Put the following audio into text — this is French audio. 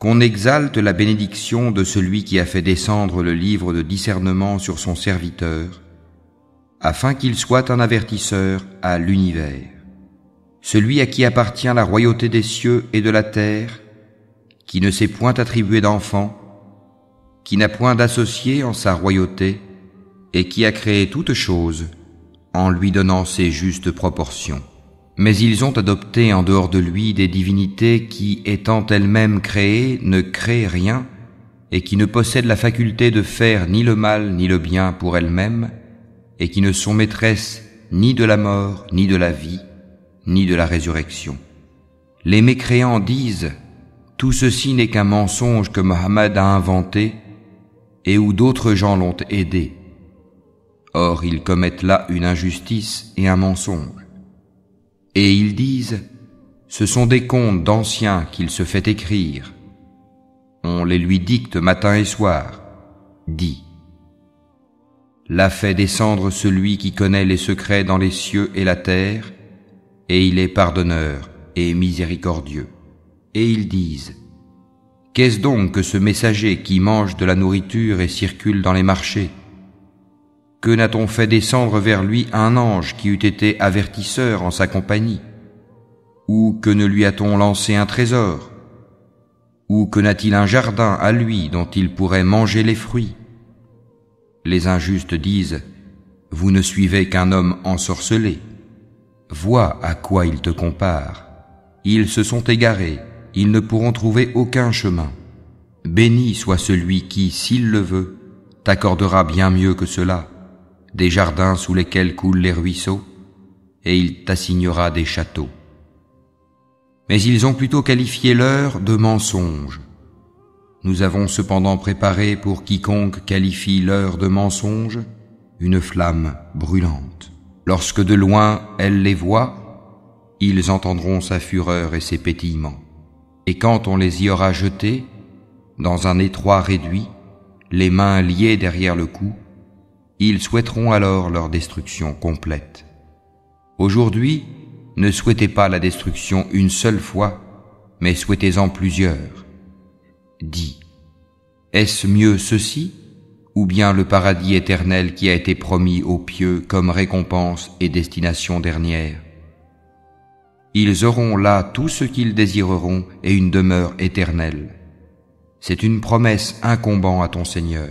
Qu'on exalte la bénédiction de celui qui a fait descendre le livre de discernement sur son serviteur, afin qu'il soit un avertisseur à l'univers. Celui à qui appartient la royauté des cieux et de la terre, qui ne s'est point attribué d'enfant, qui n'a point d'associé en sa royauté, et qui a créé toutes choses en lui donnant ses justes proportions. Mais ils ont adopté en dehors de lui des divinités qui, étant elles-mêmes créées, ne créent rien et qui ne possèdent la faculté de faire ni le mal ni le bien pour elles-mêmes et qui ne sont maîtresses ni de la mort, ni de la vie, ni de la résurrection. Les mécréants disent « Tout ceci n'est qu'un mensonge que Mohammed a inventé et où d'autres gens l'ont aidé. » Or, ils commettent là une injustice et un mensonge. Et ils disent, ce sont des contes d'anciens qu'il se fait écrire. On les lui dicte matin et soir. Dis, l'a fait descendre celui qui connaît les secrets dans les cieux et la terre, et il est pardonneur et miséricordieux. Et ils disent, qu'est-ce donc que ce messager qui mange de la nourriture et circule dans les marchés? Que n'a-t-on fait descendre vers lui un ange qui eût été avertisseur en sa compagnie? Ou que ne lui a-t-on lancé un trésor? Ou que n'a-t-il un jardin à lui dont il pourrait manger les fruits? Les injustes disent, vous ne suivez qu'un homme ensorcelé. Vois à quoi ils te comparent. Ils se sont égarés, ils ne pourront trouver aucun chemin. Béni soit celui qui, s'il le veut, t'accordera bien mieux que cela, des jardins sous lesquels coulent les ruisseaux, et il t'assignera des châteaux. Mais ils ont plutôt qualifié l'heure de mensonge. Nous avons cependant préparé pour quiconque qualifie l'heure de mensonge une flamme brûlante. Lorsque de loin elle les voit, ils entendront sa fureur et ses pétillements. Et quand on les y aura jetés, dans un étroit réduit, les mains liées derrière le cou, ils souhaiteront alors leur destruction complète. Aujourd'hui, ne souhaitez pas la destruction une seule fois, mais souhaitez-en plusieurs. Dis, est-ce mieux ceci, ou bien le paradis éternel qui a été promis aux pieux comme récompense et destination dernière? Ils auront là tout ce qu'ils désireront et une demeure éternelle. C'est une promesse incombant à ton Seigneur.